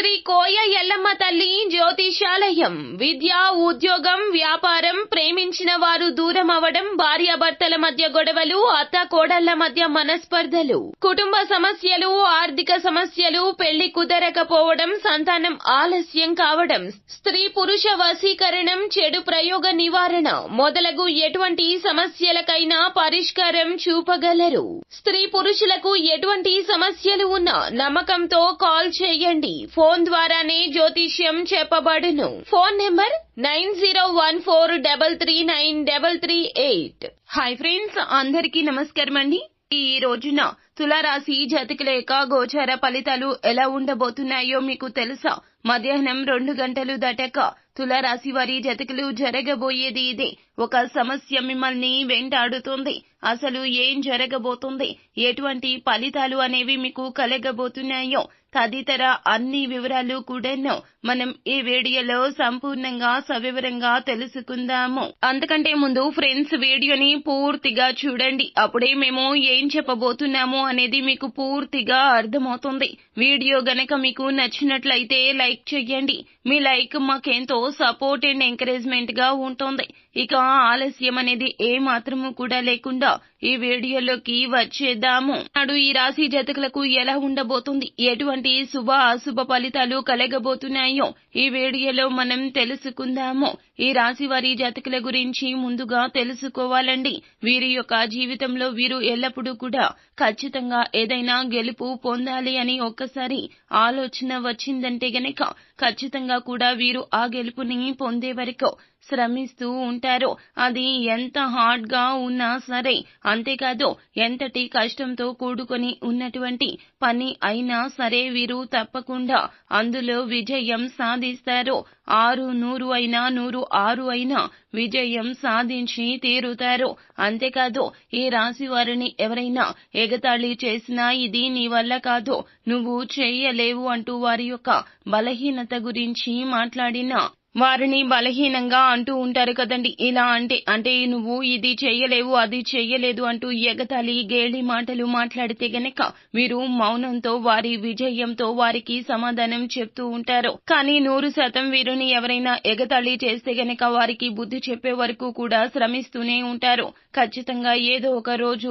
శ్రీ కోయ ఎల్లమ్మ తల్లి జ్యోతిషాలయం. విద్య, ఉద్యోగం, వ్యాపారం, ప్రేమించిన వారు దూరం అవడం, భార్యాభర్తల మధ్య గొడవలు, అత్త కోడళ్ల మధ్య మనస్పర్ధలు, కుటుంబ సమస్యలు, ఆర్థిక సమస్యలు, పెళ్లి కుదరకపోవడం, సంతానం ఆలస్యం కావడం, స్త్రీ పురుష వశీకరణం, చెడు ప్రయోగ నివారణ మొదలగు ఎటువంటి సమస్యలకైనా పరిష్కారం చూపగలరు. స్త్రీ పురుషులకు ఎటువంటి సమస్యలు ఉన్నా నమ్మకంతో కాల్ చేయండి. ఫోన్ ద్వారానే జ్యోతిష్యం చెప్పబడును. Phone number 9014339338. హాయ్ ఫ్రెండ్స్, అందరికీ నమస్కారం అండి. ఈ రోజున తులారాశి జాతకుల యొక్క గోచార ఫలితాలు ఎలా ఉండబోతున్నాయో మీకు తెలుసా? మధ్యాహ్నం 2 గంటలు దాటాక తులారాశి వారి జాతకులు జరగబోయేది ఇదే. ఒక సమస్య మిమ్మల్ని వెంటాడుతుంది. అసలు ఏం జరగబోతుంది, ఎటువంటి ఫలితాలు అనేవి మీకు కలగబోతున్నాయో తదితర అన్ని వివరాలు కూడాను మనం ఈ వీడియోలో సంపూర్ణంగా సవివరంగా తెలుసుకుందాము. అంతకంటే ముందు ఫ్రెండ్స్, వీడియోని పూర్తిగా చూడండి. అప్పుడే మేము ఏం చెప్పబోతున్నాము అనేది మీకు పూర్తిగా అర్థమవుతుంది. వీడియో గనక మీకు నచ్చినట్లయితే లైక్ చేయండి. మీ లైక్ మాకెంతో సపోర్ట్ అండ్ ఎంకరేజ్మెంట్ గా ఉంటుంది. ఇక ఆలస్యం అనేది ఏ మాత్రము కూడా లేకుండా ఈ వీడియోలోకి వచ్చేద్దాము. నాడు ఈ రాశి జాతకులకు ఎలా ఉండబోతుంది, ఎటువంటి శుభ అశుభ ఫలితాలు కలగబోతున్నాయో ఈ వీడియోలో మనం తెలుసుకుందాము. ఈ రాశి వారి జాతకుల గురించి ముందుగా తెలుసుకోవాలండి. వీరి యొక్క జీవితంలో వీరు ఎల్లప్పుడూ కూడా ఖచ్చితంగా ఏదైనా గెలుపు పొందాలి అని ఒక్కసారి ఆలోచన వచ్చిందంటే గనక ఖచ్చితంగా కూడా వీరు ఆ గెలుపుని పొందే వరకు శ్రమిస్తూ ఉంటారు. అది ఎంత హార్డ్ గా ఉన్నా సరే, అంతేకాదు ఎంతటి కష్టంతో కూడుకొని ఉన్నటువంటి పని అయినా సరే వీరు తప్పకుండా అందులో విజయం సాధిస్తారు. 600 అయినా 106 అయినా విజయం సాధించి తీరుతారు. అంతేకాదు ఈ రాశి వారిని ఎవరైనా ఎగతాళి చేసినా ఇది నీ వల్ల కాదు, నువ్వు చేయలేవు అంటూ వారి యొక్క బలహీనత గురించి మాట్లాడినా వారిని బలహీనంగా అంటూ ఉంటారు కదండి. ఇలా అంటే నువ్వు ఇది చేయలేవు, అది చేయలేదు అంటూ ఎగతాళి గేలి మాటలు మాట్లాడితే గనక వీరు మౌనంతో వారి విజయంతో వారికి సమాధానం చెప్తూ ఉంటారు. కానీ 100% వీరిని ఎవరైనా ఎగతాళి చేస్తే గనక వారికి బుద్ధి చెప్పే వరకు కూడా శ్రమిస్తూనే ఉంటారు. ఖచ్చితంగా ఏదో ఒక రోజు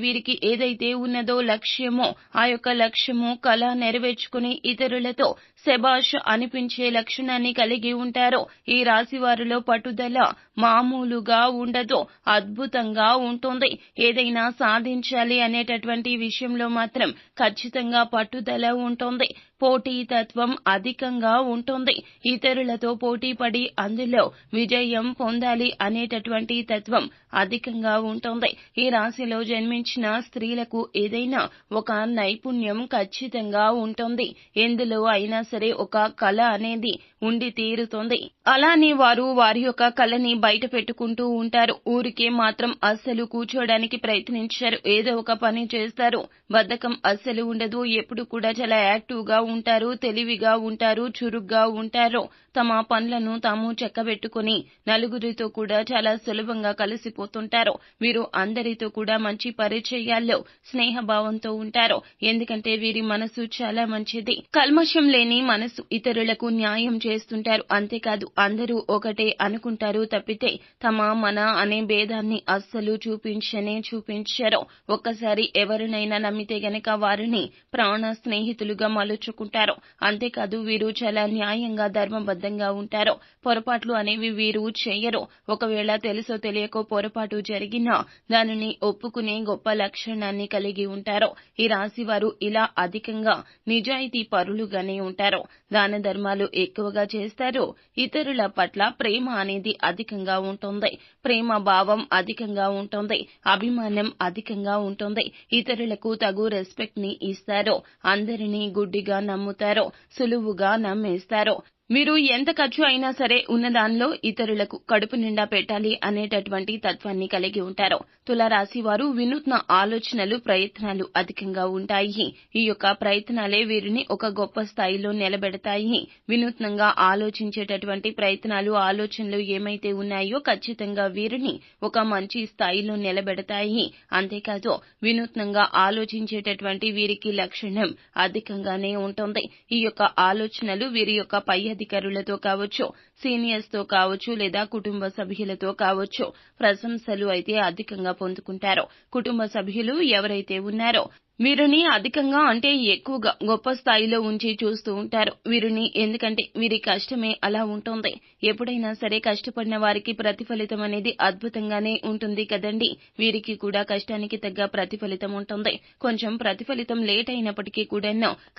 వీరికి ఏదైతే ఉన్నదో లక్ష్యమో ఆ యొక్క లక్ష్యము కళ నెరవేర్చుకుని ఇతరులతో శబాష్ అనిపించే లక్షణాన్ని కలిగి ఉంటారు. ఈ రాశి వారిలో పట్టుదల మామూలుగా ఉండదు, అద్భుతంగా ఉంటుంది. ఏదైనా సాధించాలి అనేటటువంటి విషయంలో మాత్రం ఖచ్చితంగా పట్టుదల ఉంటుంది. పోటీ తత్వం అధికంగా ఉంటుంది. ఇతరులతో పోటీ పడి అందులో విజయం పొందాలి అనేటటువంటి తత్వం అధికంగా ఉంటుంది. ఈ రాశిలో జన్మించిన స్త్రీలకు ఏదైనా ఒక నైపుణ్యం ఖచ్చితంగా ఉంటుంది. ఎందులో అయినా సరే ఒక కళ అనేది ఉండి తీరుతుంది. అలానే వారు వారి యొక్క కళని బయట పెట్టుకుంటూ ఉంటారు. ఊరికే మాత్రం అస్సలు కూర్చోడానికి ప్రయత్నించారు. ఏదో ఒక పని చేస్తారు. బద్ధకం అస్సలు ఉండదు. ఎప్పుడు కూడా చాలా యాక్టివ్ గా ఉంటారు, తెలివిగా ఉంటారు, చురుగ్గా ఉంటారు. తమ పనులను తాము చెక్కబెట్టుకుని నలుగురితో కూడా చాలా సులభంగా కలిసిపోతుంటారు. వీరు అందరితో కూడా మంచి పరిచయాల్లో స్నేహభావంతో ఉంటారు. ఎందుకంటే వీరి మనసు చాలా మంచిది. కల్మషం లేని మనసు. ఇతరులకు న్యాయం చేస్తుంటారు. అంతేకాదు అందరూ ఒకటే అనుకుంటారు తప్పితే తమ మన అనే భేదాన్ని అస్సలు చూపించరు. ఒక్కసారి ఎవరినైనా నమ్మితే గనక వారిని ప్రాణ స్నేహితులుగా మలుచుకుంటారు. అంతేకాదు వీరు చాలా న్యాయంగా ధర్మబద్ధంగా ఉంటారు. పొరపాట్లు అనేవి వీరు చేయరు. ఒకవేళ తెలుసో తెలియకో పొరపాటు జరిగినా దానిని ఒప్పుకునే గొప్ప లక్షణాన్ని కలిగి ఉంటారు. ఈ రాశి వారు ఇలా అధికంగా నిజాయితీ పరులుగానే ఉంటారు. దాన ధర్మాలు ఎక్కువగా చేస్తారు. ఇతరుల పట్ల ప్రేమ అనేది అధికంగా ఉంటుంది. ప్రేమ భావం అధికంగా ఉంటుంది. అభిమానం అధికంగా ఉంటుంది. ఇతరులకు తగు రెస్పెక్ట్ ని ఇస్తారు. అందరినీ గుడ్డిగా నమ్ముతారు, సులువుగా నమ్మేస్తారు. మీరు ఎంత ఖర్చు అయినా సరే ఉన్న దానిలో ఇతరులకు కడుపు నిండా పెట్టాలి అనేటటువంటి తత్వాన్ని కలిగి ఉంటారు. తులారాశి వారు వినూత్న ఆలోచనలు, ప్రయత్నాలు అధికంగా ఉంటాయి. ఈ యొక్క ప్రయత్నాలే వీరిని ఒక గొప్ప స్థాయిలో నిలబెడతాయి. వినూత్నంగా ఆలోచించేటటువంటి ప్రయత్నాలు, ఆలోచనలు ఏమైతే ఉన్నాయో ఖచ్చితంగా వీరిని ఒక మంచి స్థాయిలో నిలబెడతాయి. అంతేకాదు వినూత్నంగా ఆలోచించేటటువంటి వీరికి లక్షణం అధికంగానే ఉంటుంది. ఈ యొక్క ఆలోచనలు వీరి యొక్క పై అధికారులతో కావచ్చు, సీనియర్స్ తో కావచ్చు, లేదా కుటుంబ సభ్యులతో కావచ్చు ప్రశంసలు అయితే అధికంగా పొందుకుంటారు. కుటుంబ సభ్యులు ఎవరైతే ఉన్నారో వీరిని అధికంగా అంటే ఎక్కువగా గొప్ప స్థాయిలో ఉంచి చూస్తూ ఉంటారు వీరిని. ఎందుకంటే వీరి కష్టమే అలా ఉంటుంది. ఎప్పుడైనా సరే కష్టపడిన వారికి ప్రతిఫలితం అనేది అద్భుతంగానే ఉంటుంది కదండి. వీరికి కూడా కష్టానికి తగ్గ ప్రతిఫలితం ఉంటుంది. కొంచెం ప్రతిఫలితం లేట్ అయినప్పటికీ కూడా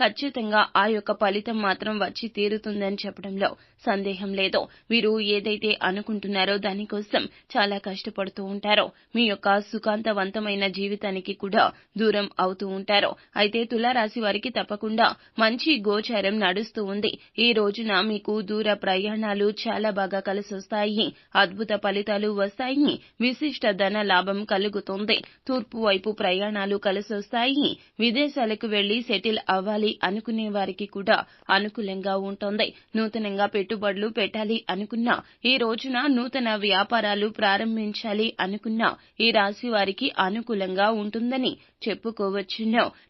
ఖచ్చితంగా ఆ యొక్క ఫలితం మాత్రం వచ్చి తీరుతుందని చెప్పడంలో సందేహం లేదు. వీరు ఏదైతే అనుకుంటున్నారో దానికోసం చాలా కష్టపడుతూ ఉంటారో మీ యొక్క సుఖాంతవంతమైన జీవితానికి కూడా దూరం అవుతూ ఉంటారు. అయితే తులారాశి వారికి తప్పకుండా మంచి గోచారం నడుస్తూ ఉంది. ఈ రోజున మీకు దూర ప్రయాణాలు చాలా బాగా కలిసొస్తాయి. అద్భుత ఫలితాలు వస్తాయి. విశిష్ట ధన లాభం కలుగుతుంది. తూర్పు వైపు ప్రయాణాలు కలిసొస్తాయి. విదేశాలకు వెళ్లి సెటిల్ అవ్వాలి అనుకునే వారికి కూడా అనుకూలంగా ఉంటుంది. నూతనంగా పెట్టుబడులు పెట్టాలి అనుకున్నా, ఈ రోజున నూతన వ్యాపారాలు ప్రారంభించాలి అనుకున్నా ఈ రాశి వారికి అనుకూలంగా ఉంటుందని చెప్పుకోవచ్చు.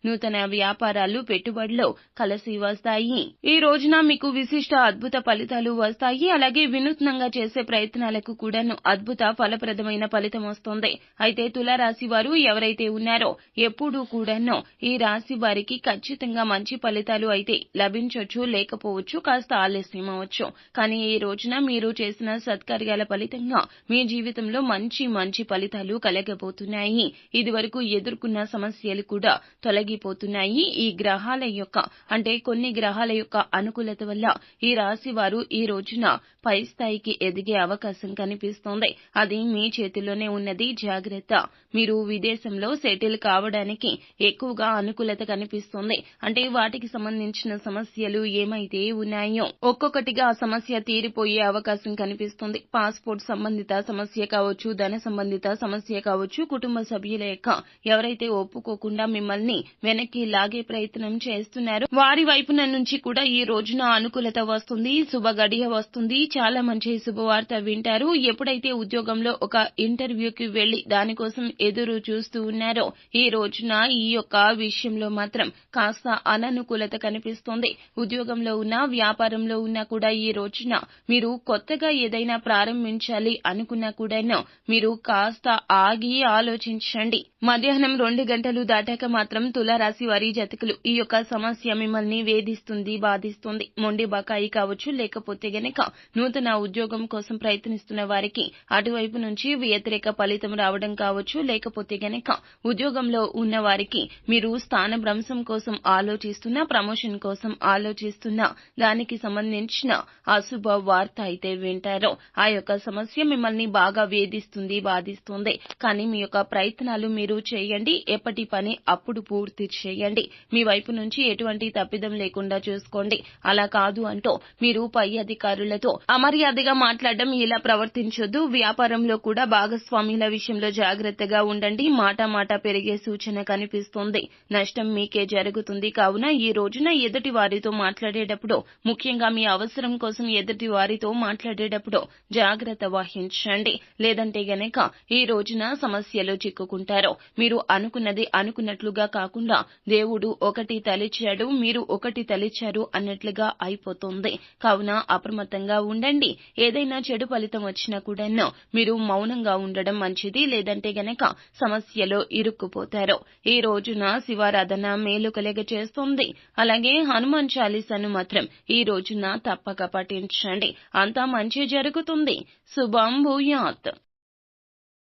నూతన వ్యాపారాలు, పెట్టుబడులు కలిసి వస్తాయి. ఈ రోజున మీకు విశిష్ట అద్భుత ఫలితాలు వస్తాయి. అలాగే వినూత్నంగా చేసే ప్రయత్నాలకు కూడాను అద్భుత ఫలప్రదమైన ఫలితం వస్తుంది. అయితే తులారాశి వారు ఎవరైతే ఉన్నారో ఎప్పుడూ కూడాను ఈ రాశి వారికి ఖచ్చితంగా మంచి ఫలితాలు అయితే లభించొచ్చు, లేకపోవచ్చు, కాస్త ఆలస్యం అవ్వచ్చు. కానీ ఈ రోజున మీరు చేసిన సత్కార్యాల ఫలితంగా మీ జీవితంలో మంచి మంచి ఫలితాలు కలగబోతున్నాయి. ఇదివరకు ఎదుర్కొన్న సమస్యలు కూడా తొలగిపోతున్నాయి. ఈ గ్రహాల యొక్క అంటే కొన్ని గ్రహాల యొక్క అనుకూలత వల్ల ఈ రాశి వారు ఈ రోజున పై స్థాయికి ఎదిగే అవకాశం కనిపిస్తోంది. అది మీ చేతిలోనే ఉన్నది. జాగ్రత్త. మీరు విదేశంలో సెటిల్ కావడానికి ఎక్కువగా అనుకూలత కనిపిస్తోంది. అంటే వాటికి సంబంధించిన సమస్యలు ఏమైతే ఉన్నాయో ఒక్కొక్కటిగా ఆ సమస్య తీరిపోయే అవకాశం కనిపిస్తుంది. పాస్పోర్ట్ సంబంధిత సమస్య కావచ్చు, ధన సంబంధిత సమస్య కావచ్చు, కుటుంబ సభ్యుల యొక్క ఎవరైతే ఒప్పుకోకుండా మిమ్మల్ని వెనక్కి లాగే ప్రయత్నం చేస్తున్నారు వారి వైపున నుంచి కూడా ఈ రోజున అనుకూలత వస్తుంది. శుభ గడియ వస్తుంది. చాలా మంచి శుభవార్త వింటారు. ఎప్పుడైతే ఉద్యోగంలో ఒక ఇంటర్వ్యూకి వెళ్లి దానికోసం ఎదురు చూస్తూ ఉన్నారో ఈ రోజున ఈ యొక్క విషయంలో మాత్రం కాస్త అననుకూలత కనిపిస్తోంది. ఉద్యోగంలో ఉన్నా, వ్యాపారంలో ఉన్నా కూడా ఈ రోజున మీరు కొత్తగా ఏదైనా ప్రారంభించాలి అనుకున్నా కూడా మీరు కాస్త ఆగి ఆలోచించండి. మధ్యాహ్నం 2 గంటలు దాటాక మాత్రం తులారాశి వారి జాతకులు ఈ యొక్క సమస్య మిమ్మల్ని వేధిస్తుంది, బాధిస్తుంది. మొండి బకాయి కావచ్చు, లేకపోతే గనక నూతన ఉద్యోగం కోసం ప్రయత్నిస్తున్న వారికి అటువైపు నుంచి వ్యతిరేక ఫలితం రావడం కావచ్చు, లేకపోతే గనక ఉద్యోగంలో ఉన్న వారికి మీరు స్థానభ్రంశం కోసం ఆలోచిస్తున్నా, ప్రమోషన్ కోసం ఆలోచిస్తున్నా దానికి సంబంధించిన అశుభ వార్త అయితే వింటారో ఆ యొక్క సమస్య మిమ్మల్ని బాగా వేధిస్తుంది, బాధిస్తుంది. కానీ మీ యొక్క ప్రయత్నాలు మీరు చేయండి. ఎప్పటి పని అప్పుడు పూర్తి చేయండి. మీ వైపు నుంచి ఎటువంటి తప్పిదం లేకుండా చూసుకోండి. అలా కాదు అంటూ మీరు పై అధికారులతో అమర్యాదగా మాట్లాడడం, ఇలా ప్రవర్తించొద్దు. వ్యాపారంలో కూడా భాగస్వాముల విషయంలో జాగ్రత్తగా ఉండండి. మాట పెరిగే సూచన కనిపిస్తుంది. నష్టం మీకే జరుగుతుంది. కావున ఈ రోజున ఎదుటి వారితో మాట్లాడేటప్పుడు, ముఖ్యంగా మీ అవసరం కోసం ఎదుటి వారితో మాట్లాడేటప్పుడు జాగ్రత్త వహించండి. లేదంటే గనక ఈ రోజున సమస్యలో చిక్కుకుంటారు. మీరు అనుకున్నది అనుకున్నట్లుగా కాకుండా దేవుడు ఒకటి తలిచాడు, మీరు ఒకటి తలిచారు అన్నట్లుగా అయిపోతుంది. కావున అప్రమత్తంగా ఉండండి. ఏదైనా చెడు ఫలితం వచ్చినా కూడా మీరు మౌనంగా ఉండడం మంచిది. లేదంటే గనక సమస్యలో ఇరుక్కుపోతారు. ఈ రోజున శివారాధన మేలు కలుగజేస్తుంది. అలాగే హనుమాన్ చాలీసాను మాత్రం ఈ రోజున తప్పక పఠించండి. అంతా మంచి జరుగుతుంది. శుభం భూయాత్.